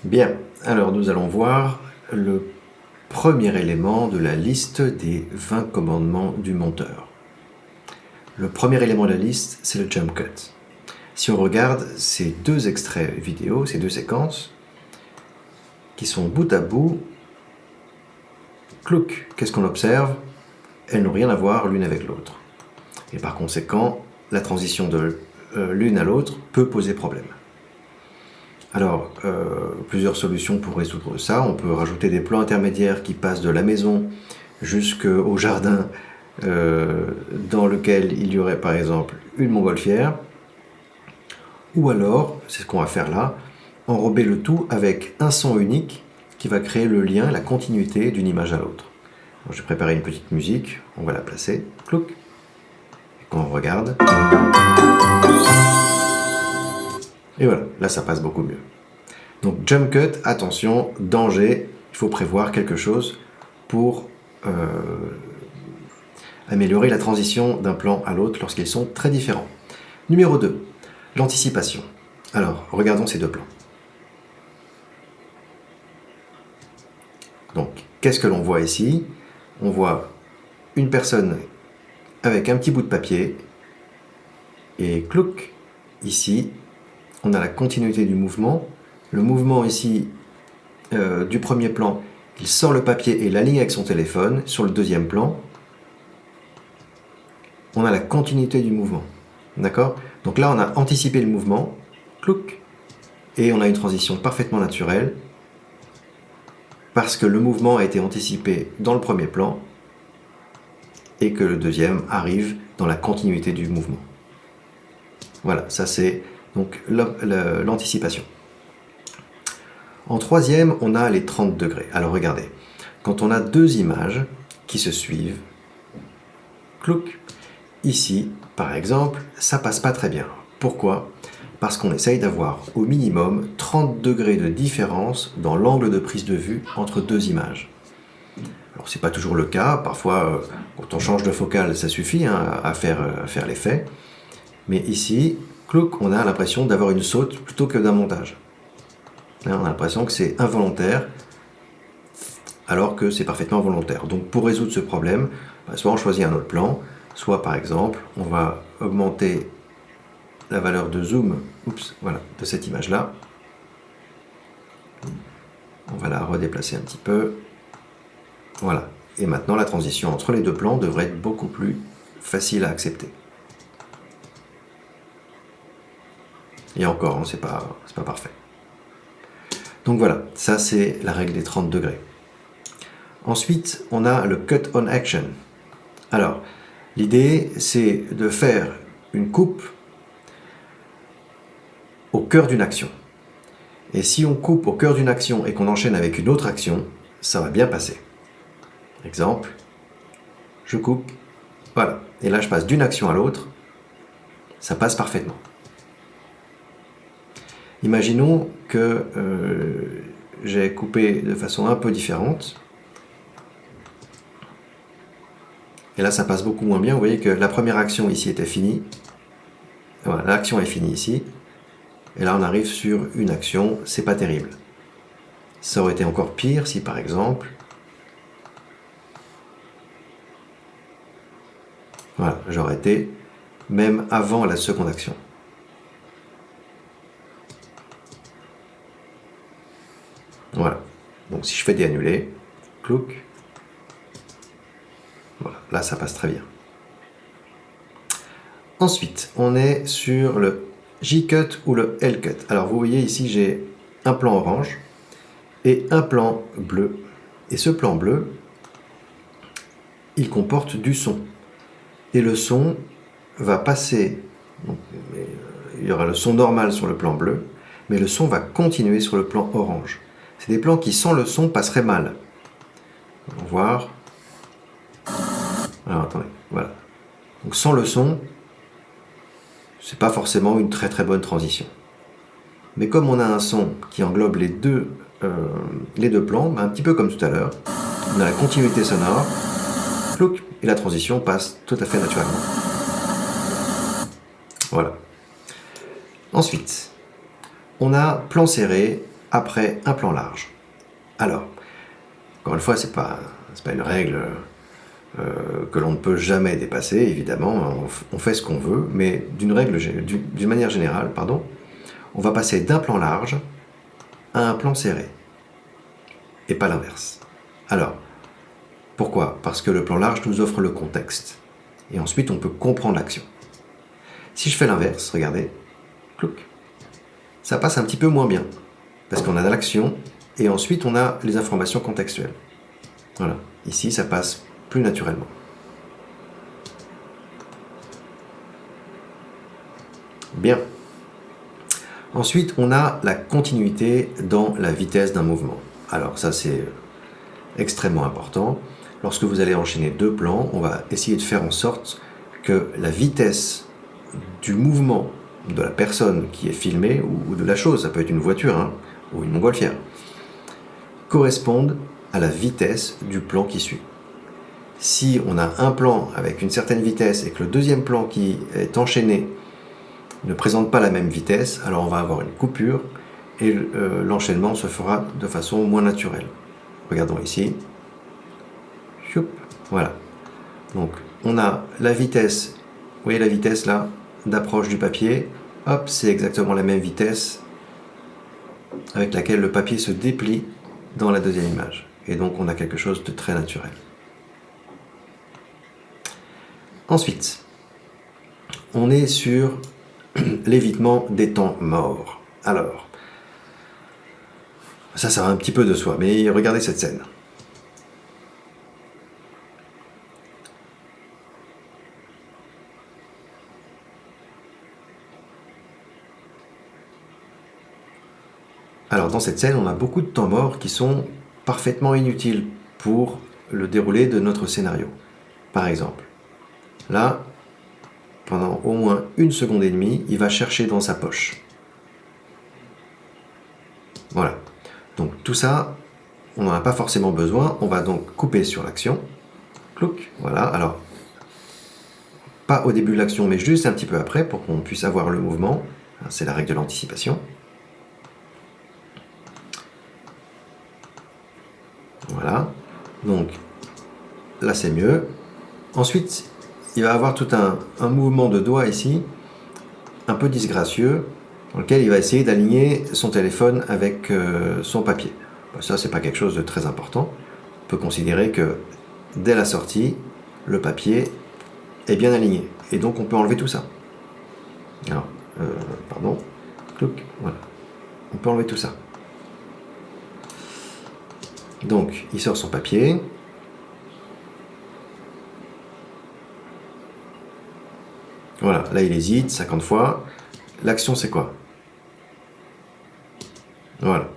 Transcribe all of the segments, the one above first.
Bien, alors nous allons voir le premier élément de la liste des 20 commandements du monteur. Le premier élément de la liste, c'est le jump cut. Si on regarde ces deux extraits vidéo, ces deux séquences, qui sont bout à bout, clouc, qu'est-ce qu'on observe? Elles n'ont rien à voir l'une avec l'autre. Et par conséquent, la transition de l'une à l'autre peut poser problème. Alors, plusieurs solutions pour résoudre ça. On peut rajouter des plans intermédiaires qui passent de la maison jusqu'au jardin dans lequel il y aurait par exemple une montgolfière. Ou alors, c'est ce qu'on va faire là, enrober le tout avec un son unique qui va créer le lien, la continuité d'une image à l'autre. J'ai préparé une petite musique, on va la placer, clouc. Et quand on regarde, et voilà, là ça passe beaucoup mieux. Donc jump cut, attention, danger, il faut prévoir quelque chose pour améliorer la transition d'un plan à l'autre lorsqu'ils sont très différents. Numéro 2, l'anticipation. Alors, regardons ces deux plans. Donc, qu'est-ce que l'on voit ici? On voit une personne avec un petit bout de papier et clouc, ici, on a la continuité du mouvement. Le mouvement ici du premier plan, il sort le papier et l'aligne avec son téléphone. Sur le deuxième plan, on a la continuité du mouvement. D'accord? Donc là, on a anticipé le mouvement, clouc, et on a une transition parfaitement naturelle parce que le mouvement a été anticipé dans le premier plan et que le deuxième arrive dans la continuité du mouvement. Voilà, ça c'est donc l'anticipation. En troisième, on a les 30 degrés. Alors regardez, quand on a deux images qui se suivent, clouc, ici, par exemple, ça passe pas très bien. Pourquoi? Parce qu'on essaye d'avoir au minimum 30 degrés de différence dans l'angle de prise de vue entre deux images. Alors c'est pas toujours le cas, parfois quand on change de focale ça suffit à faire l'effet, mais ici, clouc, on a l'impression d'avoir une saute plutôt que d'un montage. On a l'impression que c'est involontaire, alors que c'est parfaitement volontaire. Donc pour résoudre ce problème, soit on choisit un autre plan, soit par exemple, on va augmenter la valeur de zoom de cette image-là. On va la redéplacer un petit peu. Voilà. Et maintenant, la transition entre les deux plans devrait être beaucoup plus facile à accepter. Et encore, c'est pas parfait. Donc voilà, ça c'est la règle des 30 degrés. Ensuite, on a le cut on action. Alors, l'idée c'est de faire une coupe au cœur d'une action. Et si on coupe au cœur d'une action et qu'on enchaîne avec une autre action, ça va bien passer. Exemple, je coupe, voilà. Et là je passe d'une action à l'autre, ça passe parfaitement. Imaginons que j'ai coupé de façon un peu différente. Et là, ça passe beaucoup moins bien. Vous voyez que la première action ici était finie. Voilà, l'action est finie ici. Et là, on arrive sur une action. C'est pas terrible. Ça aurait été encore pire si, par exemple, voilà, j'aurais été même avant la seconde action. Voilà. Donc si je fais des annulés, clouc, voilà, là ça passe très bien. Ensuite, on est sur le J-cut ou le L-cut. Alors vous voyez ici, j'ai un plan orange et un plan bleu. Et ce plan bleu, il comporte du son. Et le son va passer, donc, il y aura le son normal sur le plan bleu, mais le son va continuer sur le plan orange. C'est des plans qui, sans le son, passeraient mal. On va voir. Alors, attendez, voilà. Donc, sans le son, c'est pas forcément une très très bonne transition. Mais comme on a un son qui englobe les deux plans, un petit peu comme tout à l'heure, on a la continuité sonore, clouc, et la transition passe tout à fait naturellement. Voilà. Ensuite, on a plan serré après un plan large. Alors, encore une fois, c'est pas une règle que l'on ne peut jamais dépasser, évidemment, on fait ce qu'on veut, mais d'une manière générale, on va passer d'un plan large à un plan serré, et pas l'inverse. Alors, pourquoi ? Parce que le plan large nous offre le contexte, et ensuite on peut comprendre l'action. Si je fais l'inverse, regardez, clouc, ça passe un petit peu moins bien, parce qu'on a l'action, et ensuite on a les informations contextuelles. Voilà, ici ça passe plus naturellement. Bien. Ensuite, on a la continuité dans la vitesse d'un mouvement. Alors ça, c'est extrêmement important. Lorsque vous allez enchaîner deux plans, on va essayer de faire en sorte que la vitesse du mouvement de la personne qui est filmée, ou de la chose, ça peut être une voiture, ou une montgolfière, corresponde à la vitesse du plan qui suit. Si on a un plan avec une certaine vitesse et que le deuxième plan qui est enchaîné ne présente pas la même vitesse, alors on va avoir une coupure et l'enchaînement se fera de façon moins naturelle. Regardons ici. Voilà. Donc on a la vitesse, vous voyez la vitesse là, d'approche du papier, hop, c'est exactement la même vitesse avec laquelle le papier se déplie dans la deuxième image. Et donc on a quelque chose de très naturel. Ensuite, on est sur l'évitement des temps morts. Alors, ça va un petit peu de soi, mais regardez cette scène. Alors, dans cette scène, on a beaucoup de temps morts qui sont parfaitement inutiles pour le déroulé de notre scénario. Par exemple, là, pendant au moins 1 seconde et demie, il va chercher dans sa poche. Voilà. Donc tout ça, on n'en a pas forcément besoin. On va donc couper sur l'action. Clouc, voilà. Alors, pas au début de l'action, mais juste un petit peu après pour qu'on puisse avoir le mouvement. C'est la règle de l'anticipation. Voilà. Donc, là c'est mieux. Ensuite, il va avoir tout un mouvement de doigt ici, un peu disgracieux, dans lequel il va essayer d'aligner son téléphone avec son papier. Ça, c'est pas quelque chose de très important. On peut considérer que dès la sortie, le papier est bien aligné. Et donc, on peut enlever tout ça. Alors, voilà. On peut enlever tout ça. Donc, il sort son papier. Voilà, là il hésite 50 fois. L'action c'est quoi ? Voilà.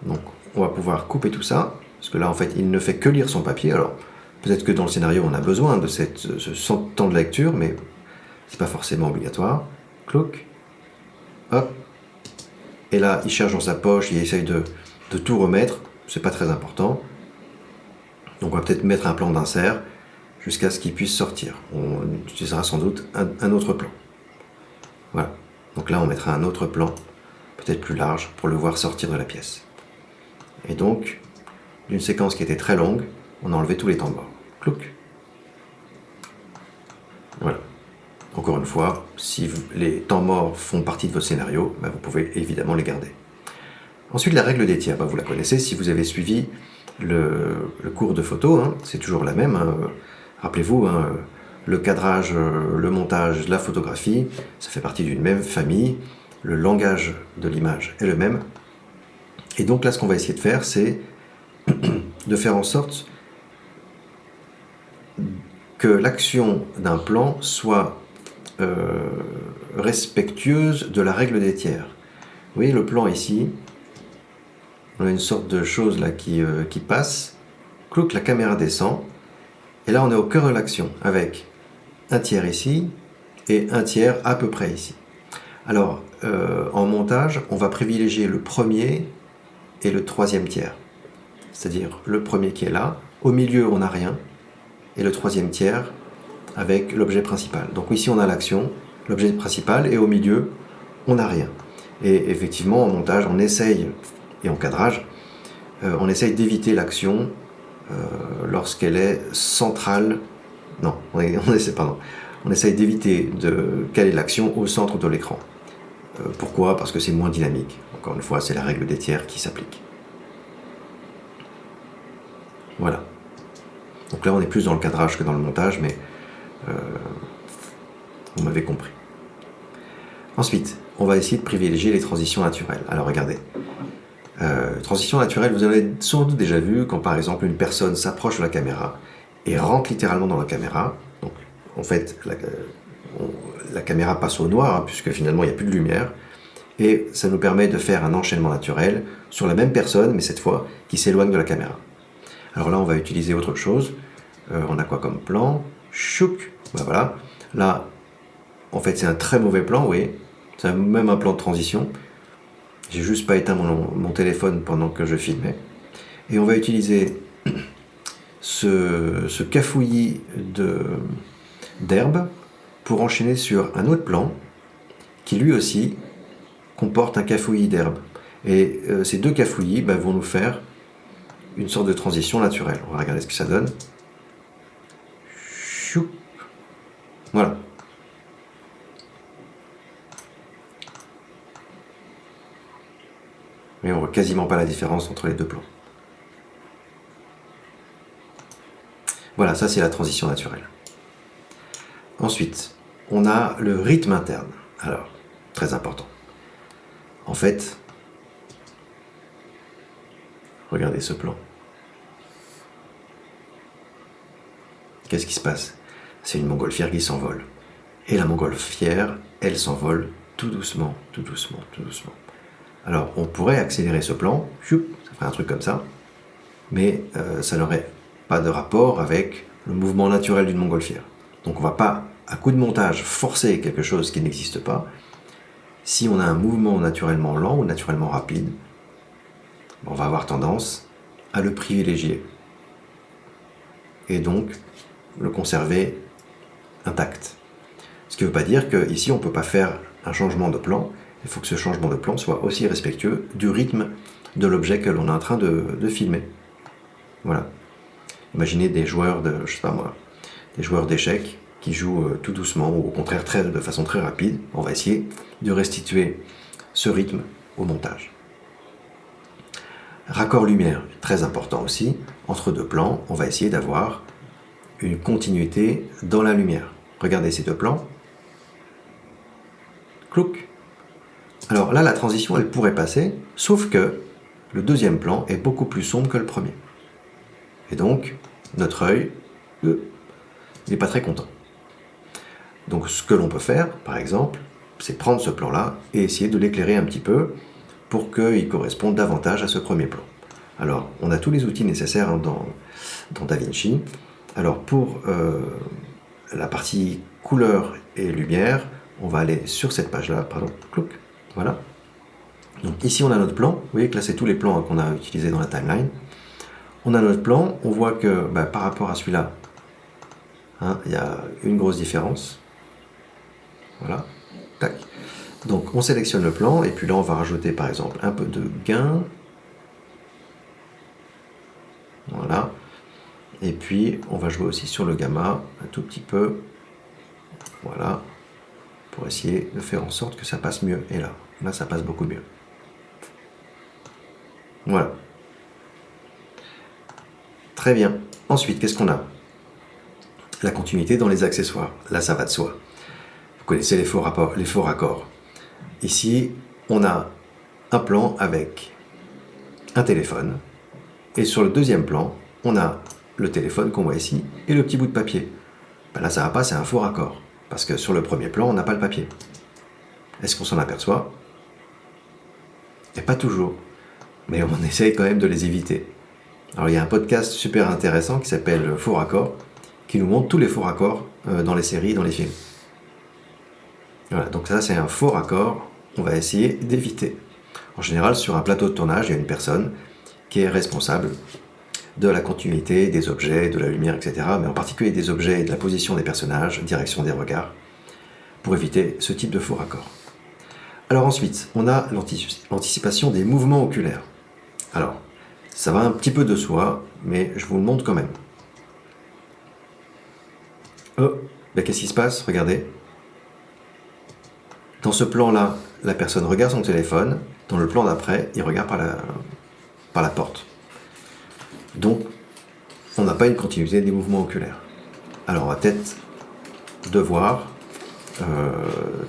Donc on va pouvoir couper tout ça, parce que là en fait il ne fait que lire son papier. Alors peut-être que dans le scénario on a besoin de ce temps de lecture, mais c'est pas forcément obligatoire. Clouc. Hop. Et là il cherche dans sa poche, il essaye de tout remettre. C'est pas très important. Donc on va peut-être mettre un plan d'insert jusqu'à ce qu'il puisse sortir. On utilisera sans doute un autre plan. Voilà. Donc là, on mettra un autre plan, peut-être plus large, pour le voir sortir de la pièce. Et donc, d'une séquence qui était très longue, on a enlevé tous les temps morts. Clouc. Voilà. Encore une fois, si les temps morts font partie de votre scénario, vous pouvez évidemment les garder. Ensuite, la règle des tiers, vous la connaissez si vous avez suivi le cours de photo, c'est toujours la même. Rappelez-vous, le cadrage, le montage, la photographie, ça fait partie d'une même famille. Le langage de l'image est le même. Et donc là, ce qu'on va essayer de faire, c'est de faire en sorte que l'action d'un plan soit respectueuse de la règle des tiers. Vous voyez le plan ici, on a une sorte de chose là qui passe. Clouc, la caméra descend. Et là, on est au cœur de l'action, avec un tiers ici et un tiers à peu près ici. Alors, en montage, on va privilégier le premier et le troisième tiers. C'est-à-dire le premier qui est là, au milieu, on n'a rien, et le troisième tiers avec l'objet principal. Donc ici, on a l'action, l'objet principal, et au milieu, on n'a rien. Et effectivement, en montage, on essaye et en cadrage, on essaye d'éviter l'action lorsqu'elle est centrale. Non, on essaye d'éviter de caler l'action au centre de l'écran. Pourquoi ? Parce que c'est moins dynamique. Encore une fois, c'est la règle des tiers qui s'applique. Voilà. Donc là, on est plus dans le cadrage que dans le montage, mais vous m'avez compris. Ensuite, on va essayer de privilégier les transitions naturelles. Alors regardez. Transition naturelle, vous en avez sans doute déjà vu quand par exemple une personne s'approche de la caméra et rentre littéralement dans la caméra. Donc en fait, la caméra passe au noir, hein, puisque finalement il n'y a plus de lumière. Et ça nous permet de faire un enchaînement naturel sur la même personne, mais cette fois qui s'éloigne de la caméra. Alors là, on va utiliser autre chose. On a quoi comme plan ? Chouk. Ben voilà. Là, en fait, c'est un très mauvais plan, vous voyez. C'est même un plan de transition. J'ai juste pas éteint mon téléphone pendant que je filmais. Et on va utiliser ce cafouillis d'herbe pour enchaîner sur un autre plan qui lui aussi comporte un cafouillis d'herbe. Et ces deux cafouillis vont nous faire une sorte de transition naturelle. On va regarder ce que ça donne. Choup. Voilà. Mais on voit quasiment pas la différence entre les deux plans. Voilà, ça c'est la transition naturelle. Ensuite, on a le rythme interne. Alors, très important. En fait, regardez ce plan. Qu'est-ce qui se passe ? C'est une montgolfière qui s'envole. Et la montgolfière, elle s'envole tout doucement, tout doucement, tout doucement. Alors, on pourrait accélérer ce plan, ça ferait un truc comme ça, mais ça n'aurait pas de rapport avec le mouvement naturel d'une montgolfière. Donc on ne va pas, à coup de montage, forcer quelque chose qui n'existe pas. Si on a un mouvement naturellement lent ou naturellement rapide, on va avoir tendance à le privilégier. Et donc, le conserver intact. Ce qui ne veut pas dire qu'ici, on ne peut pas faire un changement de plan. Il faut que ce changement de plan soit aussi respectueux du rythme de l'objet que l'on est en train de filmer. Voilà. Imaginez des joueurs des joueurs d'échecs qui jouent tout doucement ou au contraire de façon très rapide. On va essayer de restituer ce rythme au montage. Raccord lumière, très important aussi. Entre deux plans, on va essayer d'avoir une continuité dans la lumière. Regardez ces deux plans. Clouc. Alors là, la transition, elle pourrait passer, sauf que le deuxième plan est beaucoup plus sombre que le premier. Et donc, notre œil, il n'est pas très content. Donc ce que l'on peut faire, par exemple, c'est prendre ce plan-là et essayer de l'éclairer un petit peu pour qu'il corresponde davantage à ce premier plan. Alors, on a tous les outils nécessaires dans DaVinci. Alors, pour la partie couleur et lumière, on va aller sur cette page-là, clouc, voilà. Donc ici, on a notre plan. Vous voyez que là, c'est tous les plans qu'on a utilisés dans la timeline. On a notre plan, on voit que par rapport à celui-là, il y a une grosse différence. Voilà, tac. Donc on sélectionne le plan, et puis là on va rajouter par exemple un peu de gain. Voilà. Et puis on va jouer aussi sur le gamma, un tout petit peu. Voilà. Pour essayer de faire en sorte que ça passe mieux. Et là ça passe beaucoup mieux. Voilà. Très bien. Ensuite, qu'est-ce qu'on a ? La continuité dans les accessoires. Là, ça va de soi. Vous connaissez les faux raccords. Ici, on a un plan avec un téléphone. Et sur le deuxième plan, on a le téléphone qu'on voit ici et le petit bout de papier. Là, ça va pas, c'est un faux raccord. Parce que sur le premier plan, on n'a pas le papier. Est-ce qu'on s'en aperçoit ? Et pas toujours. Mais on essaye quand même de les éviter. Alors il y a un podcast super intéressant qui s'appelle Faux raccords, qui nous montre tous les faux raccords dans les séries, dans les films. Voilà, donc ça c'est un faux raccord, on va essayer d'éviter. En général, sur un plateau de tournage, il y a une personne qui est responsable de la continuité des objets, de la lumière, etc. Mais en particulier des objets et de la position des personnages, direction des regards, pour éviter ce type de faux raccord. Alors ensuite, on a l'anticipation des mouvements oculaires. Alors, ça va un petit peu de soi, mais je vous le montre quand même. Oh, ben qu'est-ce qui se passe? Regardez. Dans ce plan-là, la personne regarde son téléphone. Dans le plan d'après, il regarde par la porte. Donc, on n'a pas une continuité des mouvements oculaires. Alors, on va peut-être devoir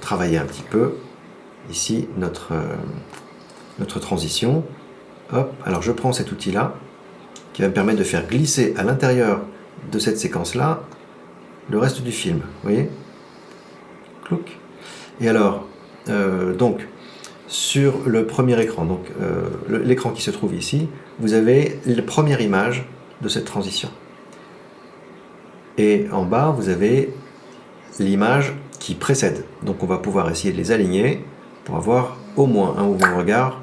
travailler un petit peu. Ici, notre transition. Hop, alors je prends cet outil-là qui va me permettre de faire glisser à l'intérieur de cette séquence-là le reste du film. Vous voyez? Clouc. Et alors, donc, sur le premier écran, donc l'écran qui se trouve ici, vous avez la première image de cette transition. Et en bas, vous avez l'image qui précède. Donc on va pouvoir essayer de les aligner pour avoir au moins un mouvement de regard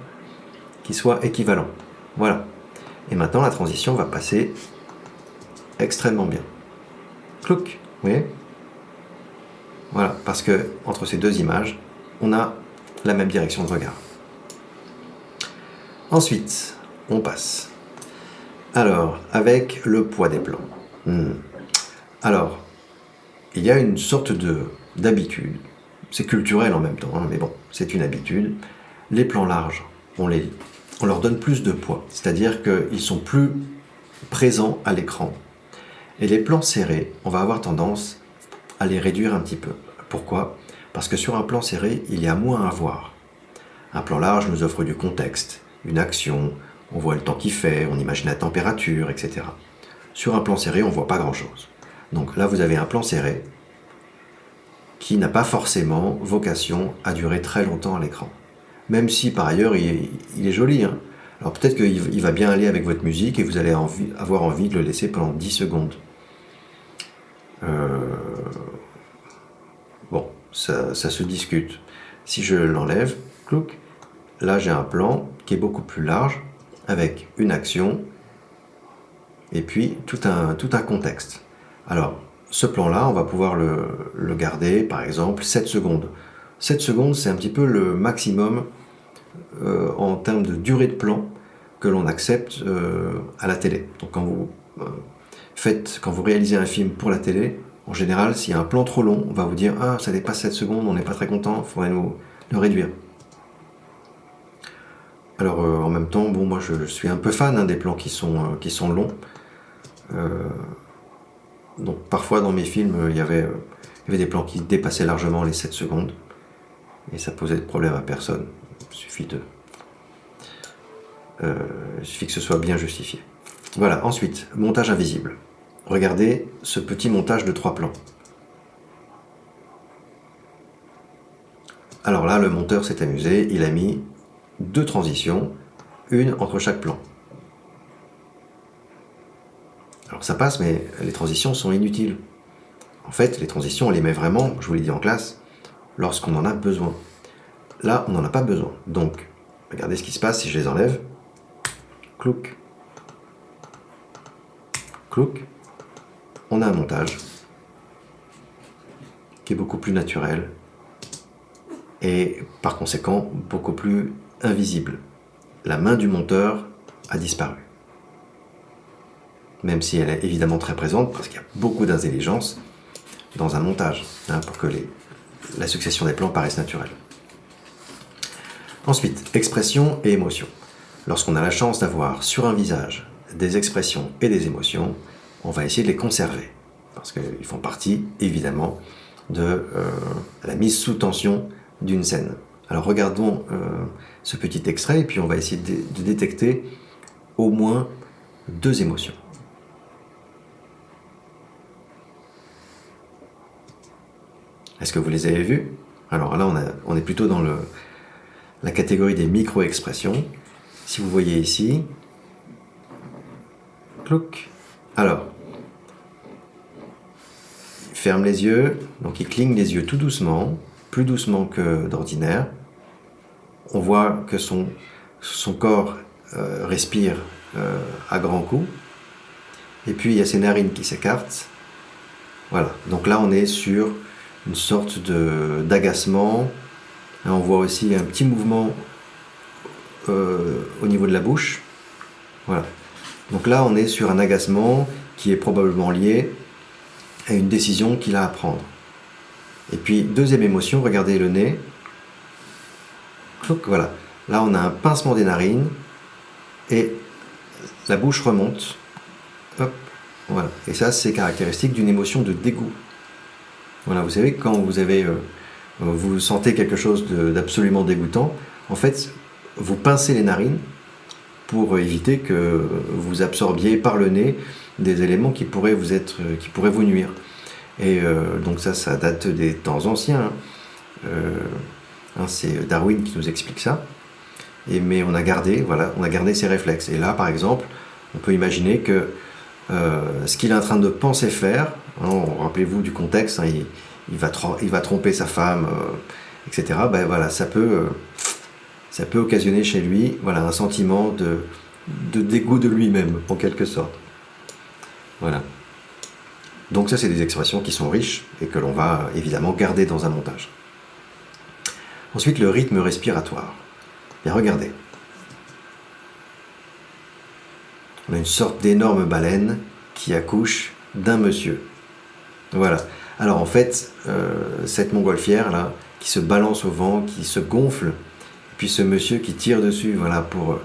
qui soit équivalent. Voilà. Et maintenant, la transition va passer extrêmement bien. Clouc, vous voyez? Voilà, parce que entre ces deux images, on a la même direction de regard. Ensuite, on passe. Alors, avec le poids des plans. Alors, il y a une sorte d'habitude. C'est culturel en même temps, hein, mais bon, c'est une habitude. Les plans larges, on leur donne plus de poids, c'est-à-dire qu'ils sont plus présents à l'écran. Et les plans serrés, on va avoir tendance à les réduire un petit peu. Pourquoi? Parce que sur un plan serré, il y a moins à voir. Un plan large nous offre du contexte, une action, on voit le temps qu'il fait, on imagine la température, etc. Sur un plan serré, on ne voit pas grand-chose. Donc là, vous avez un plan serré qui n'a pas forcément vocation à durer très longtemps à l'écran. Même si par ailleurs il est joli. Hein. Alors peut-être qu'il va bien aller avec votre musique et vous allez avoir envie de le laisser pendant 10 secondes. Bon, ça se discute. Si je l'enlève, clouc, là j'ai un plan qui est beaucoup plus large avec une action et puis tout un contexte. Alors, ce plan-là, on va pouvoir le garder, par exemple, 7 secondes. 7 secondes, c'est un petit peu le maximum en termes de durée de plan que l'on accepte à la télé. Donc quand vous réalisez un film pour la télé, en général, s'il y a un plan trop long, on va vous dire « Ah, ça dépasse 7 secondes, on n'est pas très content, il faudrait le réduire ». Alors en même temps, bon, moi je suis un peu fan des plans qui sont longs. Donc parfois dans mes films, il y avait des plans qui dépassaient largement les 7 secondes. Et ça posait de problème à personne. Il suffit que ce soit bien justifié. Voilà, ensuite, montage invisible. Regardez ce petit montage de 3 plans. Alors là, le monteur s'est amusé, il a mis 2 transitions, une entre chaque plan. Alors ça passe, mais les transitions sont inutiles. En fait, les transitions, on les met vraiment, je vous l'ai dit en classe, lorsqu'on en a besoin. Là, on n'en a pas besoin. Donc, regardez ce qui se passe si je les enlève. Clouc. Clouc. On a un montage qui est beaucoup plus naturel et par conséquent beaucoup plus invisible. La main du monteur a disparu. Même si elle est évidemment très présente parce qu'il y a beaucoup d'intelligence dans un montage pour que la succession des plans paraisse naturelle. Ensuite, expression et émotion. Lorsqu'on a la chance d'avoir sur un visage des expressions et des émotions, on va essayer de les conserver parce qu'ils font partie évidemment de la mise sous tension d'une scène. Alors regardons ce petit extrait et puis on va essayer de détecter au moins 2 émotions. Est-ce que vous les avez vues? Alors là, on est plutôt dans la catégorie des micro-expressions. Si vous voyez ici, clouc. Alors, il ferme les yeux, donc il cligne les yeux tout doucement, plus doucement que d'ordinaire. On voit que son corps respire à grands coups. Et puis il y a ses narines qui s'écartent. Voilà, donc là on est sur une sorte d'agacement. Là, on voit aussi un petit mouvement au niveau de la bouche. Voilà. Donc là, on est sur un agacement qui est probablement lié à une décision qu'il a à prendre. Et puis, deuxième émotion, regardez le nez. Clouc, voilà. Là, on a un pincement des narines et la bouche remonte. Hop, voilà. Et ça, c'est caractéristique d'une émotion de dégoût. Voilà, vous savez, quand vous sentez quelque chose d'absolument dégoûtant, en fait, vous pincez les narines pour éviter que vous absorbiez par le nez des éléments qui pourraient vous nuire. Et donc ça date des temps anciens. C'est Darwin qui nous explique ça. Mais on a gardé ces réflexes. Et là, par exemple, on peut imaginer que ce qu'il est en train de penser faire, rappelez-vous du contexte, il va tromper sa femme, etc. Ben voilà, ça peut occasionner chez lui, un sentiment de dégoût de lui-même, en quelque sorte. Voilà. Donc ça, c'est des expressions qui sont riches et que l'on va évidemment garder dans un montage. Ensuite, le rythme respiratoire. Bien, regardez. On a une sorte d'énorme baleine qui accouche d'un monsieur. Voilà. Alors en fait, cette montgolfière là, qui se balance au vent, qui se gonfle, puis ce monsieur qui tire dessus, pour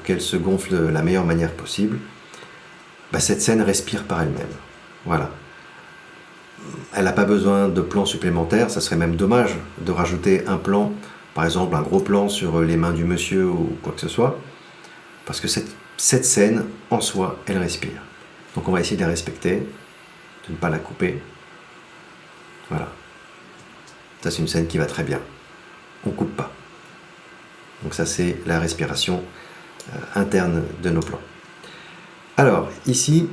qu'elle se gonfle de la meilleure manière possible, cette scène respire par elle-même. Voilà. Elle n'a pas besoin de plans supplémentaires, ça serait même dommage de rajouter un plan, par exemple un gros plan sur les mains du monsieur ou quoi que ce soit, parce que cette scène, en soi, elle respire. Donc on va essayer de la respecter, de ne pas la couper. Voilà. Ça, c'est une scène qui va très bien. On ne coupe pas. Donc ça, c'est la respiration interne de nos plans. Alors, ici,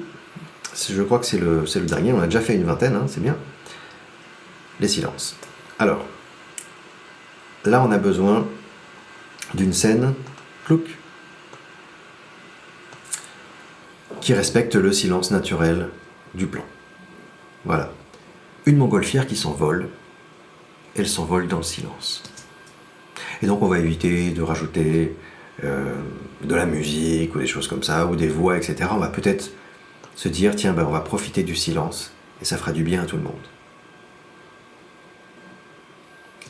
je crois que c'est le dernier, on a déjà fait une vingtaine, c'est bien. Les silences. Alors, là, on a besoin d'une scène, plouc, qui respecte le silence naturel du plan. Voilà. Une montgolfière qui s'envole, elle s'envole dans le silence. Et donc on va éviter de rajouter de la musique ou des choses comme ça, ou des voix, etc. On va peut-être se dire, tiens, on va profiter du silence, et ça fera du bien à tout le monde.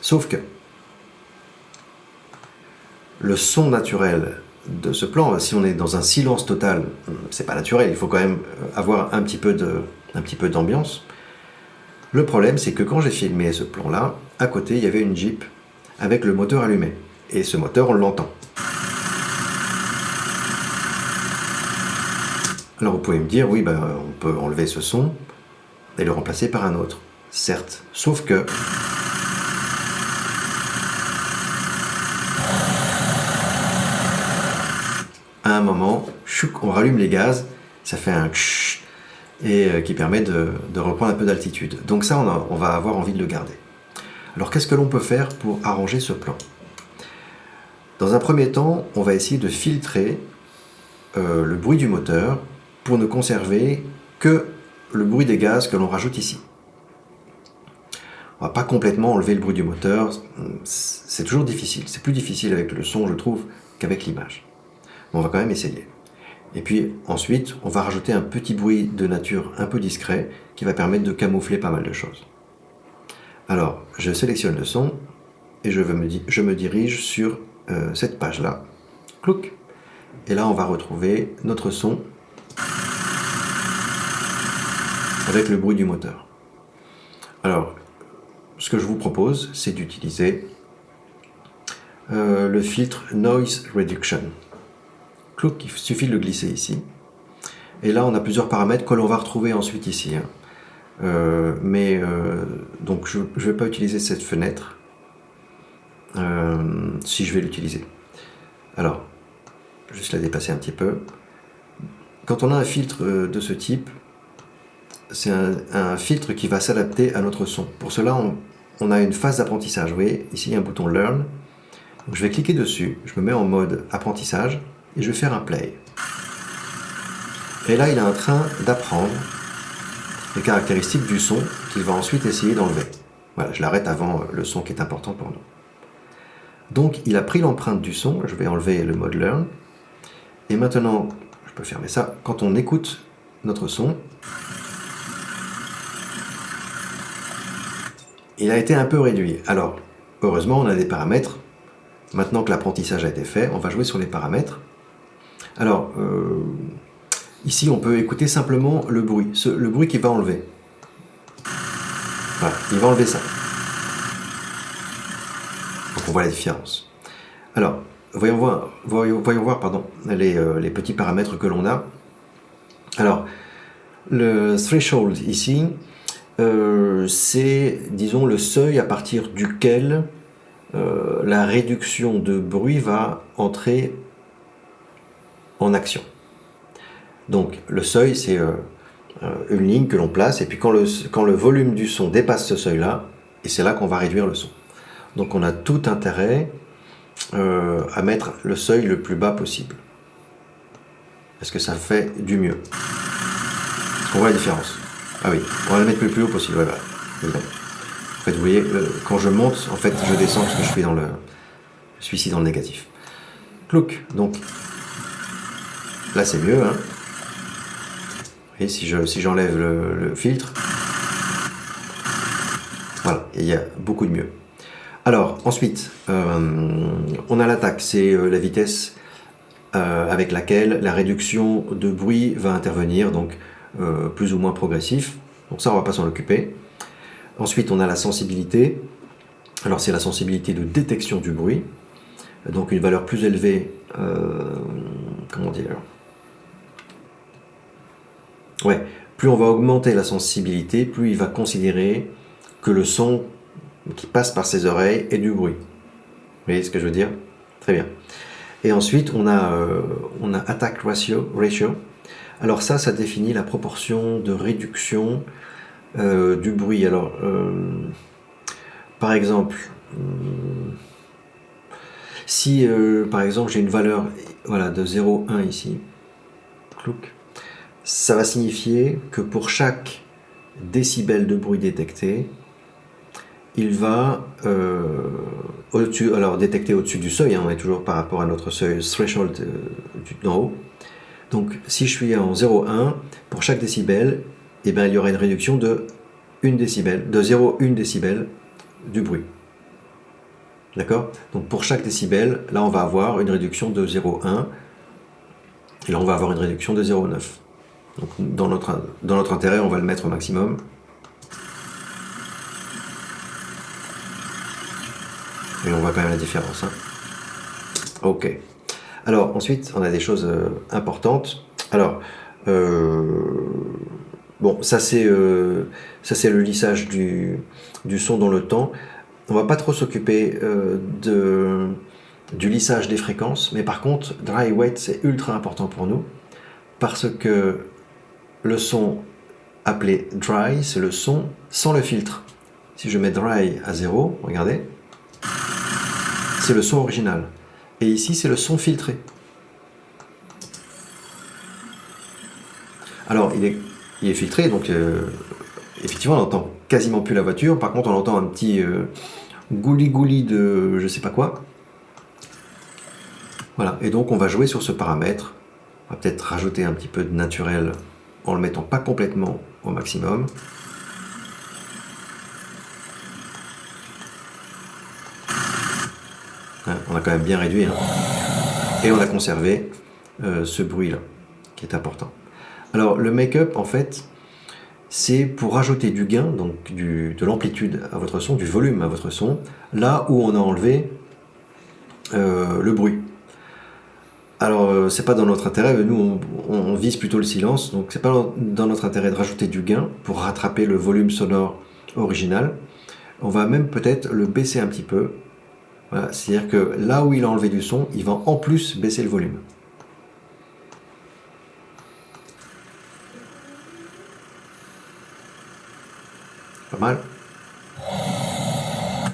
Sauf que le son naturel de ce plan, si on est dans un silence total, c'est pas naturel, il faut quand même avoir un petit peu d'ambiance. Le problème, c'est que quand j'ai filmé ce plan-là, à côté, il y avait une Jeep avec le moteur allumé. Et ce moteur, on l'entend. Alors vous pouvez me dire, oui, on peut enlever ce son et le remplacer par un autre. Certes, sauf que à un moment, on rallume les gaz, ça fait un ksh, et qui permet de reprendre un peu d'altitude. Donc ça, on va avoir envie de le garder. Alors qu'est-ce que l'on peut faire pour arranger ce plan ? Dans un premier temps, on va essayer de filtrer le bruit du moteur pour ne conserver que le bruit des gaz que l'on rajoute ici. On ne va pas complètement enlever le bruit du moteur, c'est toujours difficile. C'est plus difficile avec le son, je trouve, qu'avec l'image. Mais on va quand même essayer. Et puis ensuite, on va rajouter un petit bruit de nature un peu discret qui va permettre de camoufler pas mal de choses. Alors, je sélectionne le son et je me dirige sur cette page-là. Clouc. Et là, on va retrouver notre son avec le bruit du moteur. Alors, ce que je vous propose, c'est d'utiliser le filtre Noise Reduction. Clouc, il suffit de le glisser ici. Et là, on a plusieurs paramètres que l'on va retrouver ensuite ici. Donc, je ne vais pas utiliser cette fenêtre si je vais l'utiliser. Alors, juste la dépasser un petit peu. Quand on a un filtre de ce type, c'est un filtre qui va s'adapter à notre son. Pour cela, on a une phase d'apprentissage. Vous voyez, ici, il y a un bouton Learn. Donc, je vais cliquer dessus, je me mets en mode apprentissage et je vais faire un play. Et là, il est en train d'apprendre les caractéristiques du son qu'il va ensuite essayer d'enlever. Voilà, je l'arrête avant le son qui est important pour nous. Donc, il a pris l'empreinte du son, je vais enlever le mode Learn, Et maintenant, je peux fermer ça, quand on écoute notre son, il a été un peu réduit. Alors, heureusement, on a des paramètres. Maintenant que l'apprentissage a été fait, on va jouer sur les paramètres. Alors, ici, on peut écouter simplement le bruit, le bruit qu'il va enlever. Voilà, il va enlever ça. Donc on voit la différence. Alors, voyons voir pardon, les petits paramètres que l'on a. Alors, le threshold ici, c'est, disons, le seuil à partir duquel la réduction de bruit va entrer en action. Donc, le seuil, c'est une ligne que l'on place, et puis quand le volume du son dépasse ce seuil-là, et c'est là qu'on va réduire le son. Donc, on a tout intérêt à mettre le seuil le plus bas possible. Parce que ça fait du mieux. On voit la différence. Ah oui, on va la mettre le plus haut possible. Ouais, voilà. En fait, vous voyez, quand je monte, en fait, je descends parce que je suis ici dans le négatif. Clouc. Donc, là, c'est mieux. Hein. Et si j'enlève le filtre, voilà, il y a beaucoup de mieux. Alors, ensuite, on a l'attaque, c'est la vitesse avec laquelle la réduction de bruit va intervenir, donc plus ou moins progressif. Donc ça, on ne va pas s'en occuper. Ensuite, on a la sensibilité. Alors, c'est la sensibilité de détection du bruit. Donc, une valeur plus élevée, comment dire ? Ouais, plus on va augmenter la sensibilité, plus il va considérer que le son qui passe par ses oreilles est du bruit. Vous voyez ce que je veux dire ? Très bien. Et ensuite, on a attack ratio. Alors ça définit la proportion de réduction du bruit. Alors, par exemple, si par exemple j'ai une valeur voilà, de 0,1 ici, clouc, ça va signifier que pour chaque décibel de bruit détecté, il va détecter au-dessus du seuil, hein, on est toujours par rapport à notre seuil threshold d'en haut. Donc si je suis en 0,1, pour chaque décibel, eh ben, il y aura une réduction de 0,1 décibel du bruit. D'accord ? Donc pour chaque décibel, là on va avoir une réduction de 0,1 et là on va avoir une réduction de 0,9. Donc dans notre intérêt, on va le mettre au maximum. Et on voit quand même la différence. Hein. Ok. Alors ensuite, on a des choses importantes. Alors, bon, ça c'est le lissage du son dans le temps. On va pas trop s'occuper du lissage des fréquences, mais par contre, dry wet c'est ultra important pour nous parce que le son appelé dry, c'est le son sans le filtre. Si je mets dry à 0, regardez, c'est le son original. Et ici, c'est le son filtré. Alors, il est filtré, donc effectivement, on n'entend quasiment plus la voiture. Par contre, on entend un petit gouli-gouli de je sais pas quoi. Voilà, et donc on va jouer sur ce paramètre. On va peut-être rajouter un petit peu de naturel en le mettant pas complètement au maximum. On a quand même bien réduit. Hein. Et on a conservé ce bruit-là, qui est important. Alors, le make-up, en fait, c'est pour rajouter du gain, donc de l'amplitude à votre son, du volume à votre son, là où on a enlevé le bruit. Alors, c'est pas dans notre intérêt, nous, on vise plutôt le silence, donc c'est pas dans notre intérêt de rajouter du gain pour rattraper le volume sonore original. On va même peut-être le baisser un petit peu. Voilà, c'est-à-dire que là où il a enlevé du son, il va en plus baisser le volume. Pas mal.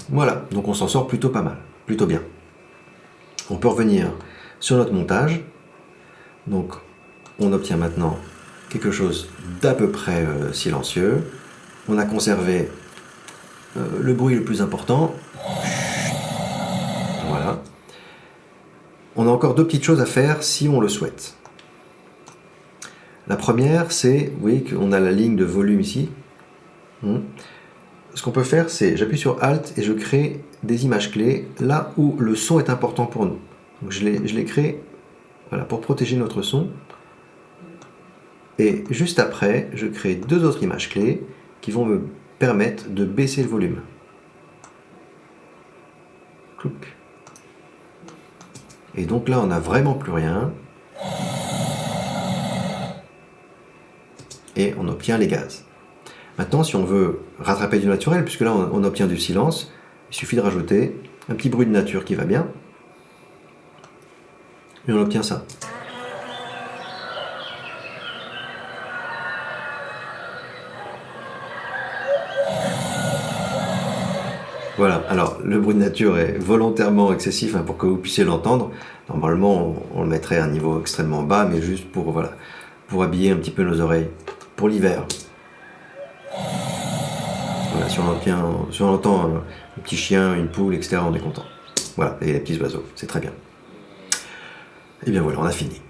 Voilà, donc on s'en sort plutôt pas mal, plutôt bien. On peut revenir sur notre montage. Donc on obtient maintenant quelque chose d'à peu près silencieux. On a conservé le bruit le plus important. Voilà. On a encore deux petites choses à faire si on le souhaite. La première, c'est, vous voyez qu'on a la ligne de volume ici. Ce qu'on peut faire, c'est j'appuie sur Alt et je crée des images clés là où le son est important pour nous. Donc je les crée voilà, pour protéger notre son. Et juste après, je crée deux autres images clés qui vont me permettre de baisser le volume. Clouc. Et donc là, on n'a vraiment plus rien. Et on obtient les gaz. Maintenant, si on veut rattraper du naturel, puisque là on obtient du silence, il suffit de rajouter un petit bruit de nature qui va bien. Et on obtient ça. Voilà, alors le bruit de nature est volontairement excessif pour que vous puissiez l'entendre. Normalement, on le mettrait à un niveau extrêmement bas, mais juste pour, voilà, pour habiller un petit peu nos oreilles. Pour l'hiver. Voilà, si on entend un petit chien, une poule, etc., on est content. Voilà, et les petits oiseaux, c'est très bien. Et bien voilà, on a fini.